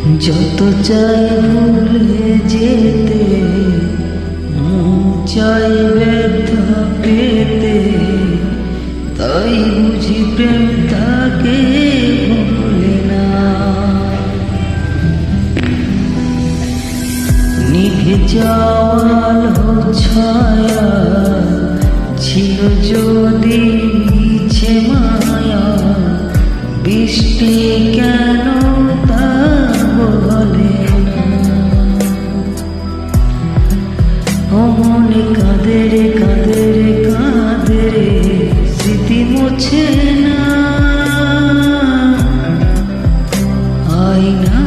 যত চাই ভুলে যেতে, চাই ব্যথা পেতে, তাই বুঝি প্রেম তাকে ভুলে না। নিভে যাওয়ার ছায়া ছিল যদি মিছে মায়া, বৃষ্টি কেন তা বলে না। ও মনে কাঁদে রে কাঁদে রে কাঁদে রে, স্মৃতি মোছে না, আয়না